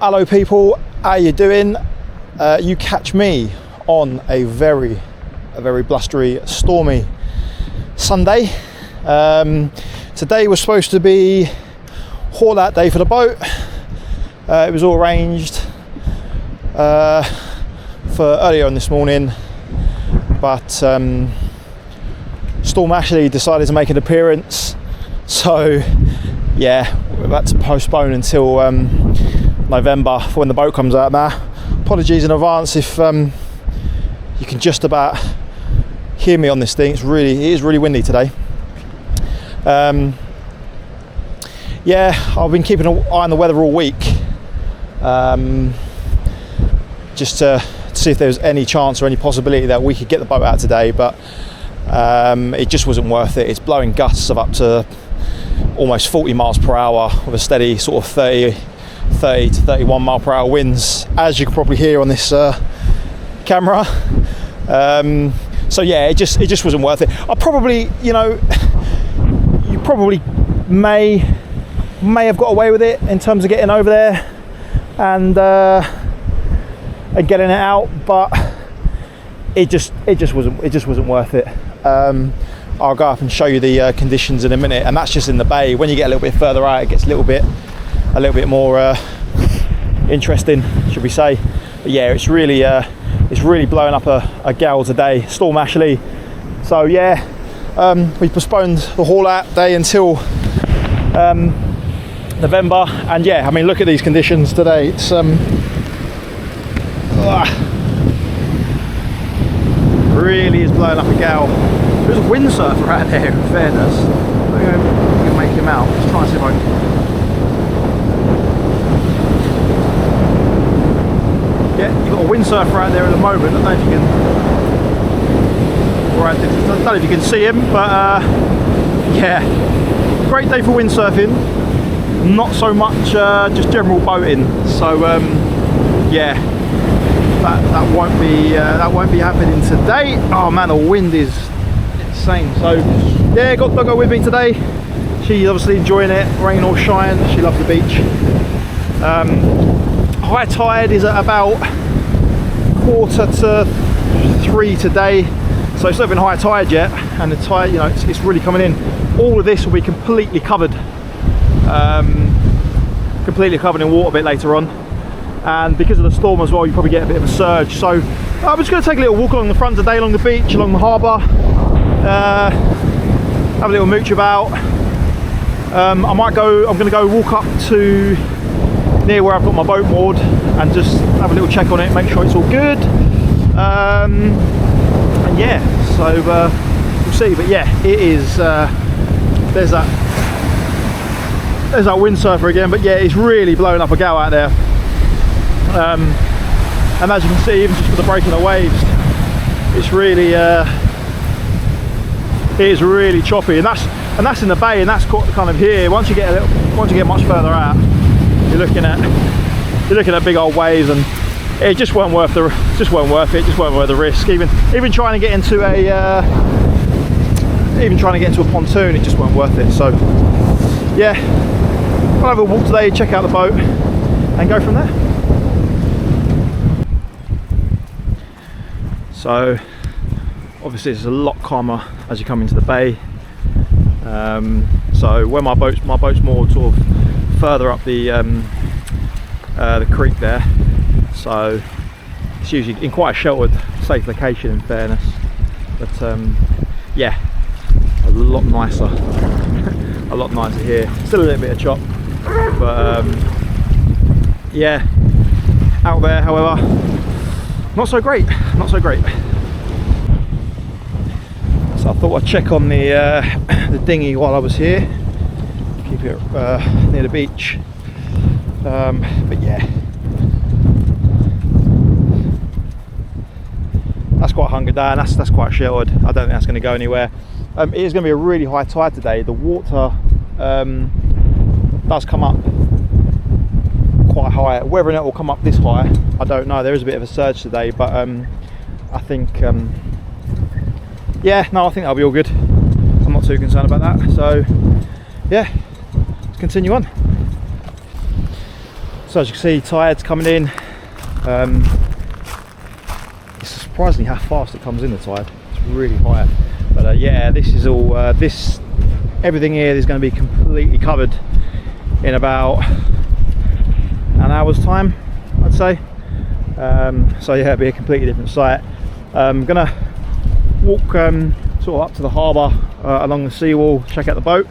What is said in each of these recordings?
Hello people, how you doing? You catch me on a very blustery, stormy Sunday. Today was supposed to be haul out day for the boat. It was all arranged for earlier on this morning, but Storm Ashley decided to make an appearance, so yeah, we're about to postpone until November for when the boat comes out now. Apologies in advance if you can just about hear me on this thing. It is really windy today. Yeah, I've been keeping an eye on the weather all week, just to see if there was any chance or any possibility that we could get the boat out today, but it just wasn't worth it. It's blowing gusts of up to almost 40 miles per hour with a steady sort of 30 to 31 mile per hour winds, as you can probably hear on this camera. So yeah, it just wasn't worth it. I probably, you probably may have got away with it in terms of getting over there and getting it out, but it just wasn't worth it. I'll go up and show you the conditions in a minute, and that's just in the bay. When you get a little bit further out, it gets a little bit more interesting, should we say. But yeah, it's really blowing up a gale today, Storm Ashley. So yeah, we postponed the haul out day until November, and yeah, I mean, look at these conditions today. It's really is blowing up a gale. There's a windsurfer out there, in fairness. I'm going to make him out. Let's try and see if I can. Yeah, you've got a windsurfer out there at the moment. I don't know if you can. Right, I don't know if you can see him, but yeah, great day for windsurfing. Not so much just general boating. So yeah, that won't be happening today. Oh man, the wind is insane. So yeah, got Doggo with me today. She's obviously enjoying it, rain or shine. She loves the beach. High tide is at about 2:45 today, so it's not been high tide yet, and the tide, it's really coming in. All of this will be completely covered in water a bit later on, and because of the storm as well, you probably get a bit of a surge. So I'm just going to take a little walk along the front today, along the beach, along the harbour, have a little mooch about. I'm going to go walk up to near where I've got my boat moored and just have a little check on it, make sure it's all good, and yeah, so we'll see. But yeah, it is there's that windsurfer again, but yeah, it's really blowing up a gale out there, and as you can see, even just with the breaking the waves, it's really it is really choppy, and that's in the bay, and that's kind of here. Once you get much further out, you're looking at big old waves, and it just weren't worth the risk. Even trying to get into a pontoon, it just weren't worth it. So yeah, I'll have a walk today, check out the boat, and go from there. So obviously it's a lot calmer as you come into the bay. So where my boat's moored sort of further up the creek there, so it's usually in quite a sheltered, safe location, in fairness. But yeah, a lot nicer here. Still a little bit of chop, but yeah, out there, however, not so great. So I thought I'd check on the dinghy while I was here, keep it near the beach. But yeah, that's quite hunkered down. That's quite sheltered. I don't think that's going to go anywhere. It is going to be a really high tide today. The water does come up quite high. Whether or not it will come up this high, I don't know. There is a bit of a surge today, but I think yeah, no, I think that'll be all good. I'm not too concerned about that. So yeah, let's continue on. So as you can see, tide's coming in. It's surprisingly how fast it comes in, the tide. It's really high. But yeah, this is all, everything here is going to be completely covered in about an hour's time, I'd say. So yeah, it'll be a completely different site. I'm going to walk sort of up to the harbour along the seawall, check out the boat.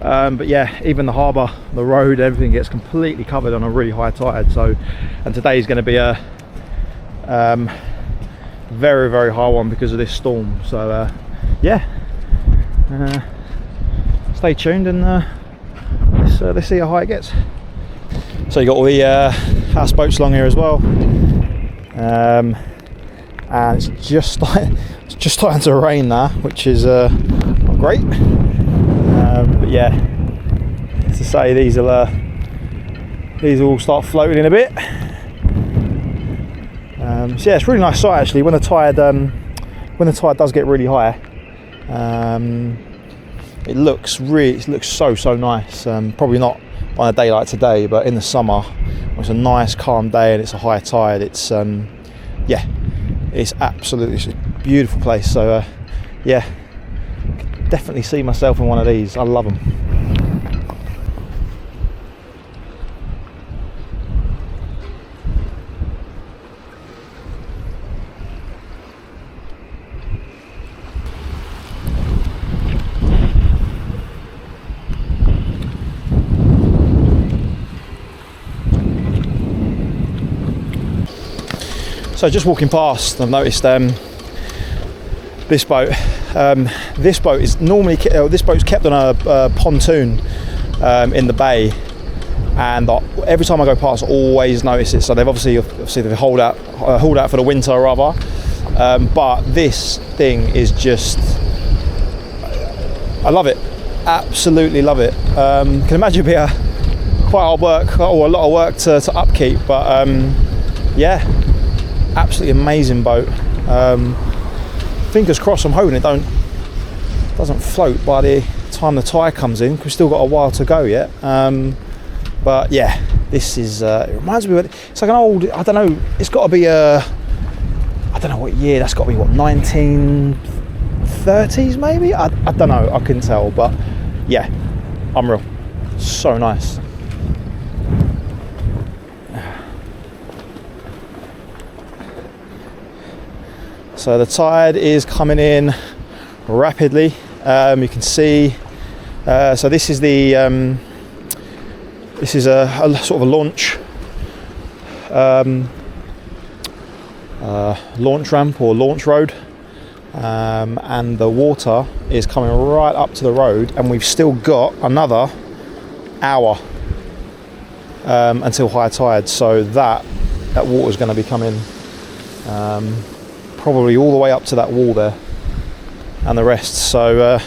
But yeah, even the harbour, the road, everything gets completely covered on a really high tide. So, and today is going to be a very, very high one because of this storm. So yeah, stay tuned and let's see how high it gets. So you got all the houseboats along here as well, and it's just starting to rain now, which is not great. But yeah, to say these will all start floating in a bit. So yeah, it's a really nice sight actually. When the tide does get really high, it looks so nice. Probably not on a day like today, but in the summer, when it's a nice calm day and it's a high tide, it's yeah, it's a beautiful place. So yeah, definitely see myself in one of these. I love them. So just walking past, I've noticed this boat. This boat is normally this boat's kept on a pontoon in the bay, and every time I go past, I always notice it. So they've obviously they've hauled out for the winter rather, but this thing is just, I love it, absolutely love it. Can imagine it'd be quite hard work or a lot of work to upkeep, but yeah, absolutely amazing boat. Fingers crossed, I'm hoping it doesn't float by the time the tide comes in, because we've still got a while to go yet. But yeah, this is it reminds me of, it's like an old, I don't know, it's got to be I don't know what year, that's got to be what, 1930s maybe, I don't know, I couldn't tell, but yeah, unreal, so nice. So the tide is coming in rapidly. You can see. So this is the this is a sort of a launch ramp or launch road, and the water is coming right up to the road, and we've still got another hour until high tide. So that water is going to be coming. Probably all the way up to that wall there and the rest. So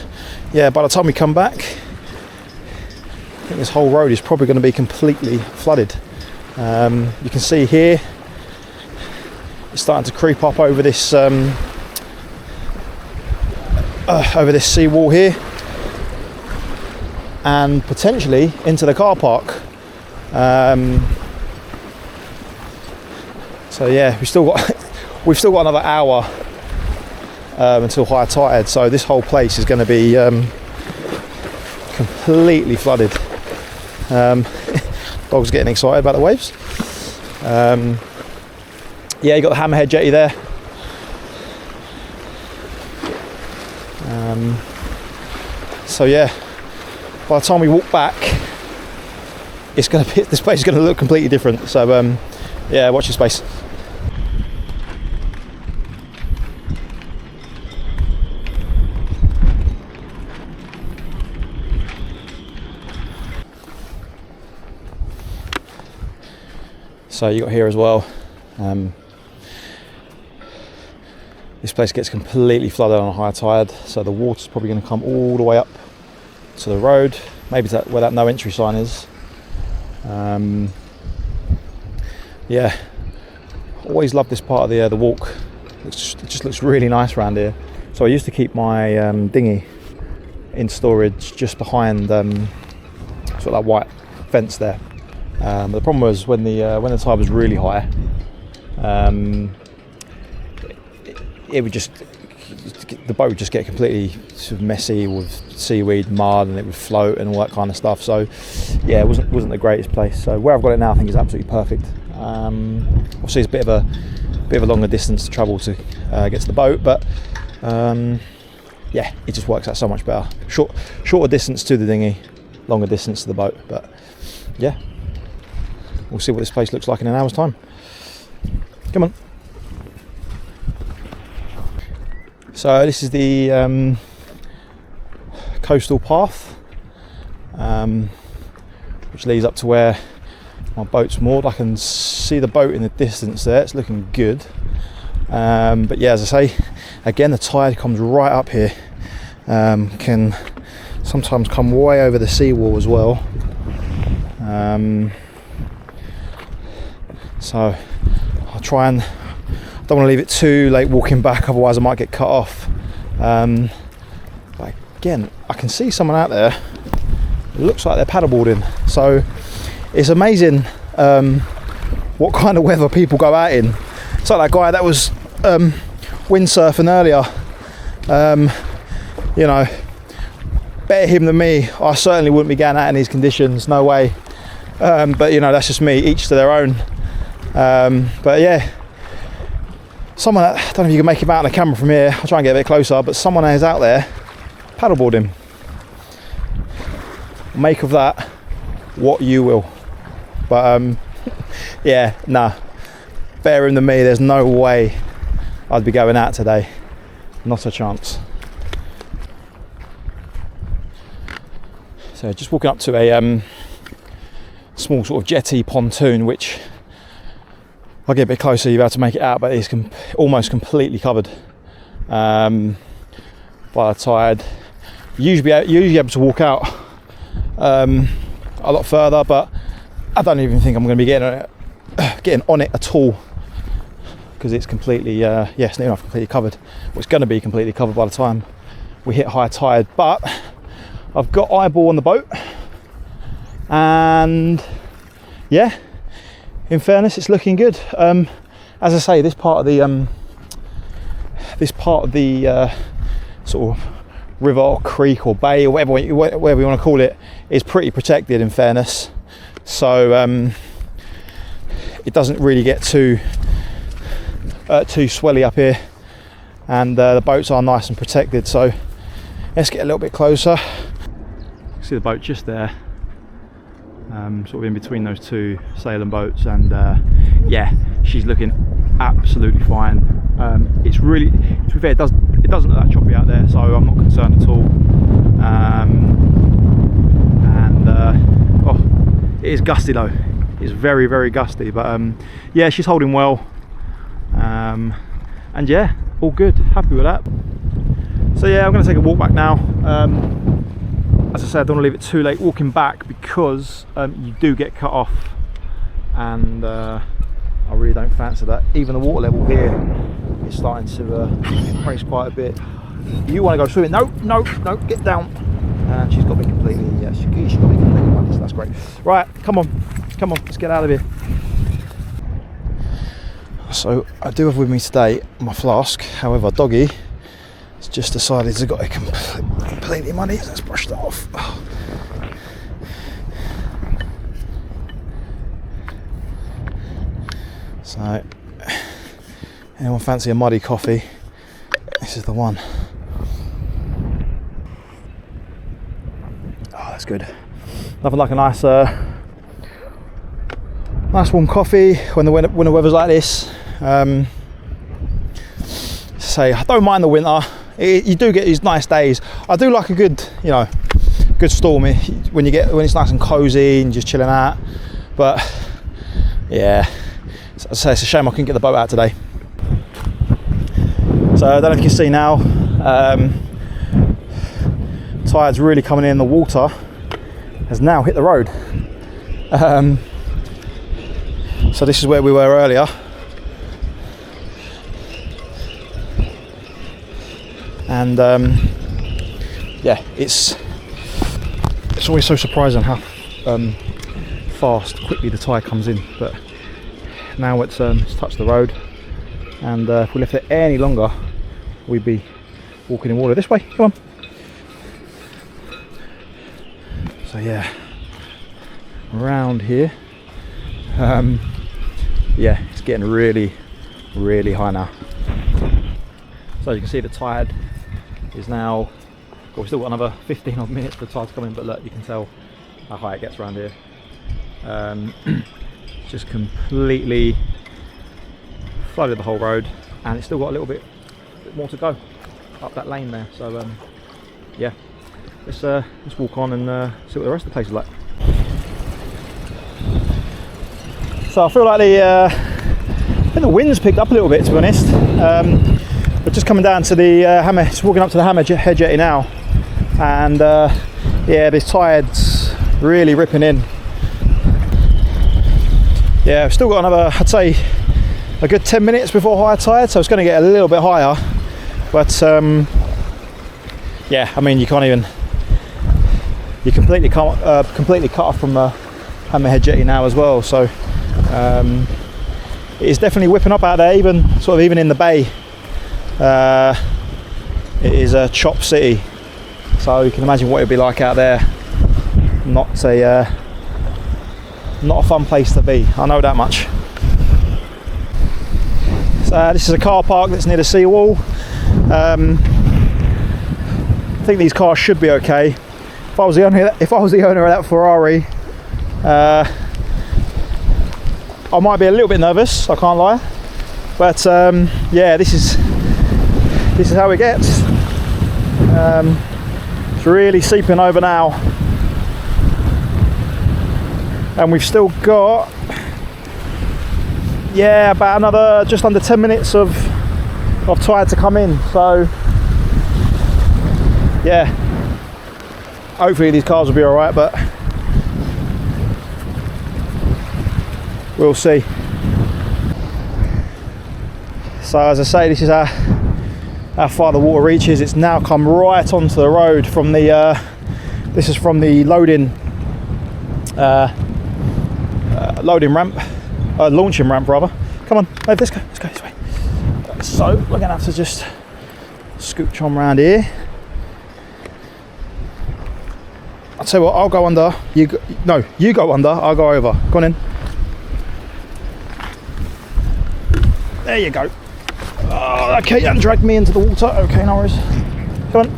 yeah, by the time we come back, I think this whole road is probably going to be completely flooded. You can see here it's starting to creep up over this seawall here, and potentially into the car park. So yeah, we've still got another hour until high tide, so this whole place is going to be completely flooded. Dog's getting excited about the waves. Yeah, you got the Hammerhead jetty there. So yeah, by the time we walk back, this place is going to look completely different. So yeah, watch your space. So you got here as well. This place gets completely flooded on a high tide, so the water's probably going to come all the way up to the road, maybe to where that no entry sign is. Yeah, always love this part of the walk. It just looks really nice around here. So I used to keep my dinghy in storage just behind sort of that white fence there. But the problem was when the tide was really high, it would just, the boat would just get completely sort of messy with seaweed, mud, and it would float and all that kind of stuff. So yeah, it wasn't the greatest place. So where I've got it now, I think is absolutely perfect. Obviously it's a bit of a longer distance to travel to get to the boat, but yeah, it just works out so much better. Shorter distance to the dinghy, longer distance to the boat. But yeah, we'll see what this place looks like in an hour's time. Come on. So this is the coastal path, which leads up to where my boat's moored. I can see the boat in the distance there, it's looking good. But yeah, as I say, again, the tide comes right up here, can sometimes come way over the seawall as well. So I'll try and, don't want to leave it too late walking back, otherwise I might get cut off. But again, I can see someone out there. It looks like they're paddleboarding. So it's amazing what kind of weather people go out in. It's like that guy that was windsurfing earlier. You know, better him than me. I certainly wouldn't be going out in these conditions, no way. But you know, that's just me, each to their own. But yeah, someone, I don't know if you can make him out on the camera from here, I'll try and get a bit closer, but someone is out there paddleboarding. Make of that what you will. But yeah, nah, better him than me, there's no way I'd be going out today, not a chance. So just walking up to a small sort of jetty pontoon, which I'll get a bit closer, you'll be able to make it out, but it's almost completely covered by the tide. You're usually able to walk out a lot further, but I don't even think I'm going to be getting on it at all, because it's completely, it's near enough completely covered. Well, it's going to be completely covered by the time we hit high tide, but I've got eyeball on the boat, and yeah, in fairness, it's looking good. As I say, this part of the sort of river or creek or bay or whatever we want to call it is pretty protected, in fairness. So it doesn't really get too swelly up here, and the boats are nice and protected. So let's get a little bit closer. See the boat just there. Sort of in between those two sailing boats, and yeah, she's looking absolutely fine. It's really, to be fair, it doesn't look that choppy out there, so I'm not concerned at all. Oh, it is gusty though. It's very, very gusty, but yeah, she's holding well, and yeah, all good. Happy with that. So yeah, I'm going to take a walk back now. As I said, I don't want to leave it too late walking back, because you do get cut off, and I really don't fancy that. Even the water level here is starting to increase quite a bit. You want to go swimming? No, get down. And she's got me completely, yeah, she's got me completely muddy, so that's great. Right, come on, let's get out of here. So I do have with me today my flask, however, Doggy has just decided to got it completely muddy. Let's brush that off. So, anyone fancy a muddy coffee? This is the one. Oh, that's good. Nothing like a nice warm coffee when the weather's like this. Say, I don't mind the winter. You do get these nice days. I do like a good storm when it's nice and cozy and just chilling out. But yeah, as I say, it's a shame I couldn't get the boat out today. So I don't know if you can see now, tide's really coming in. The water has now hit the road. So this is where we were earlier. And yeah, it's always so surprising how quickly the tide comes in. But now it's touched the road, and if we left it any longer, we'd be walking in water. This way, come on. So yeah, around here, yeah, it's getting really high now. So you can see the tide is now, well, we've still got another 15 odd minutes for the tide to come in, but look, you can tell how high it gets around here. Just completely flooded the whole road, and it's still got a little bit more to go up that lane there. So yeah, let's walk on and see what the rest of the place is like. So I feel like I think the wind's picked up a little bit, to be honest. We're just coming down to the just walking up to the Hammerhead Jetty now, and yeah, this tide's really ripping in. Yeah, I've still got another, I'd say, a good 10 minutes before high tide, so it's going to get a little bit higher. But yeah, I mean, you can't even, you're completely cut off from the Hammerhead Jetty now as well. So it is definitely whipping up out there, even in the bay. It is a chop city, so you can imagine what it'd be like out there. Not a fun place to be, I know that much. So this is a car park that's near the seawall. I think these cars should be okay. If I was the owner of that Ferrari, I might be a little bit nervous, I can't lie. But yeah, this is how it gets. It's really seeping over now, and we've still got, yeah, about another just under 10 minutes of tide to come in. So yeah, hopefully these cars will be all right, but we'll see. So as I say, this is how far the water reaches. It's now come right onto the road from the this is from the loading ramp, launching ramp rather. Come on, let's go this way. So we're gonna have to just scooch on round here. I'll tell you what, I'll go under, you go under, I'll go over. Go on in. There you go. Oh, okay, and drag me into the water. Okay, no worries. Come on.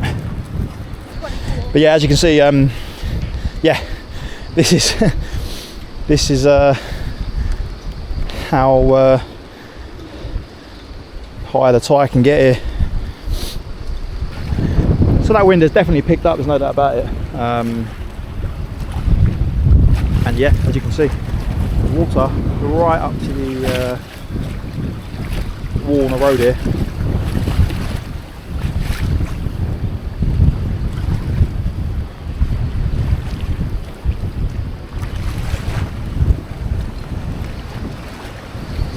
But yeah, as you can see, yeah, this is how high the tide can get here. So that wind has definitely picked up, there's no doubt about it. And yeah, as you can see, the water right up to the wall on the road here.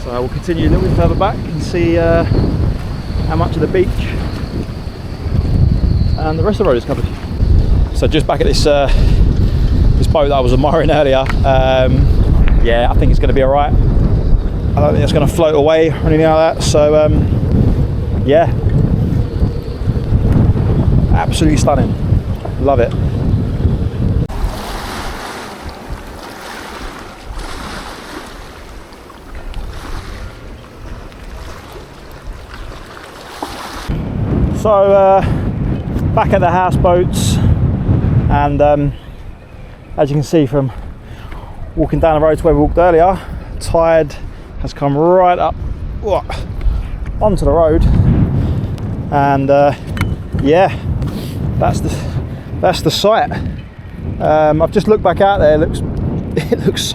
So we'll continue a little bit further back and see how much of the beach and the rest of the road is covered. So just back at this this boat that I was admiring earlier, yeah, I think it's going to be alright. I don't think it's going to float away or anything like that. So yeah, absolutely stunning, love it. So back at the houseboats, and as you can see from walking down the road to where we walked earlier, tide has come right up onto the road, and yeah, that's the sight. I've just looked back out there. It looks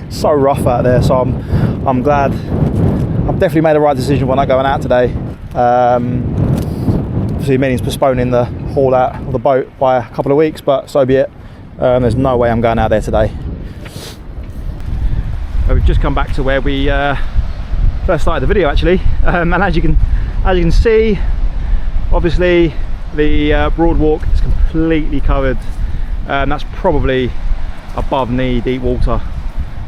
so rough out there. So I'm glad. I've definitely made the right decision when I'm going out today. Obviously, meaning postponing the haul out of the boat by a couple of weeks, but so be it. There's no way I'm going out there today. We've just come back to where we first started the video, actually, and as you can see, obviously the Broadwalk is completely covered, and that's probably above knee deep water.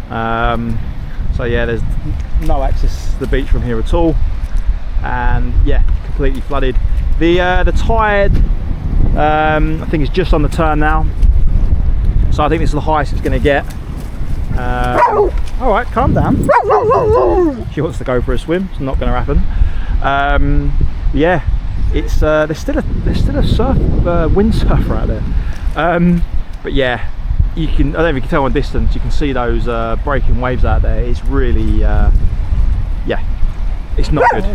So yeah, there's no access to the beach from here at all, and yeah, completely flooded. The tide, I think it's just on the turn now, so I think this is the highest it's going to get. All right, calm down. She wants to go for a swim. It's not going to happen. Yeah, it's there's still a windsurfer out there. But yeah, you can. I don't know if you can tell on distance. You can see those breaking waves out there. It's really, yeah, it's not good.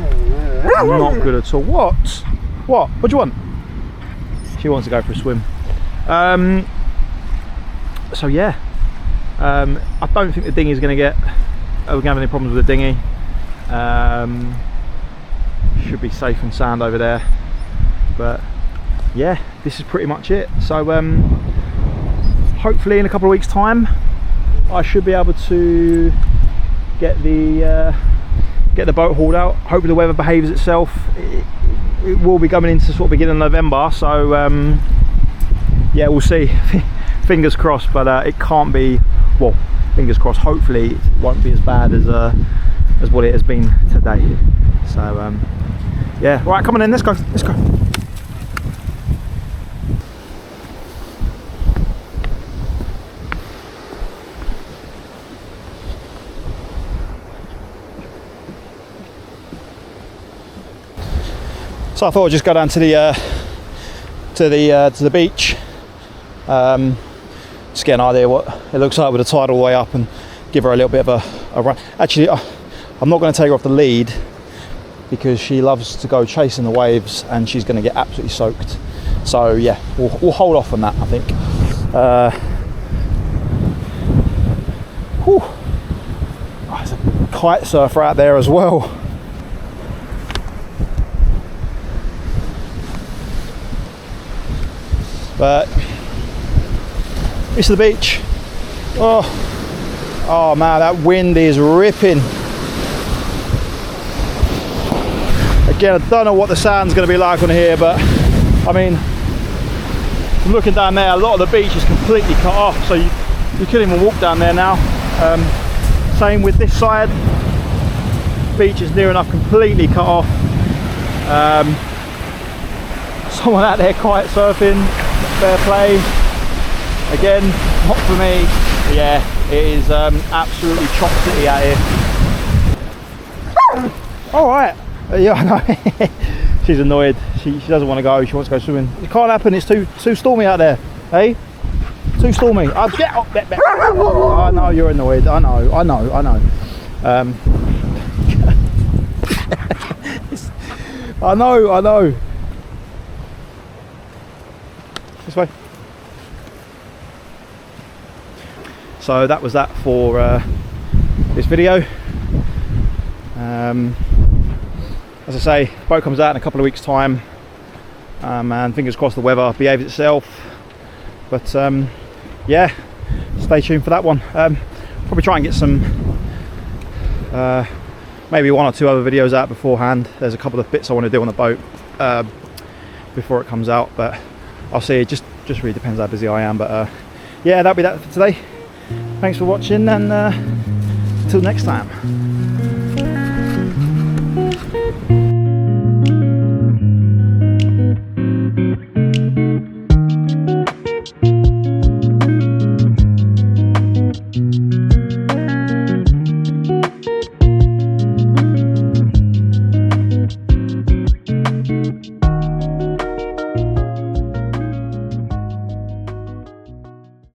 Not good at all. What? What do you want? She wants to go for a swim. So yeah. I don't think the dinghy is going to get. We're going to have any problems with the dinghy. Should be safe and sound over there. But yeah, this is pretty much it. So hopefully in a couple of weeks' time, I should be able to get the boat hauled out. Hopefully the weather behaves itself. It will be coming into sort of beginning of November. So yeah, we'll see. Fingers crossed, but it can't be. Well, fingers crossed. Hopefully, it won't be as bad as what it has been today. So, yeah. Right, come on in. Let's go. Let's go. So I thought I'd just go down to the beach. Just get an idea what it looks like with the tide all the way up, and give her a little bit of a run. Actually, I'm not going to take her off the lead because she loves to go chasing the waves and she's going to get absolutely soaked. So yeah, we'll hold off on that, I think. Oh, there's a kite surfer out there as well. But it's the beach. Oh man, that wind is ripping. Again, I don't know what the sound's going to be like on here, but I mean, from looking down there, a lot of the beach is completely cut off, so you couldn't even walk down there now. Same with this side. Beach is near enough completely cut off. Someone out there kite surfing, fair play. Again, not for me. Yeah, it is absolutely chop city out here. All right. Yeah, I know. She's annoyed. She doesn't want to go. She wants to go swimming. It can't happen. It's too stormy out there. Hey, too stormy. I'll get up. I know you're annoyed. I know. I know. This way. So that was that for this video. As I say, the boat comes out in a couple of weeks' time, and fingers crossed the weather behaves itself. But yeah, stay tuned for that one. Probably try and get some, maybe one or two other videos out beforehand. There's a couple of bits I want to do on the boat before it comes out, but I'll see. It just really depends how busy I am. But yeah, that'll be that for today. Thanks for watching, and until next time.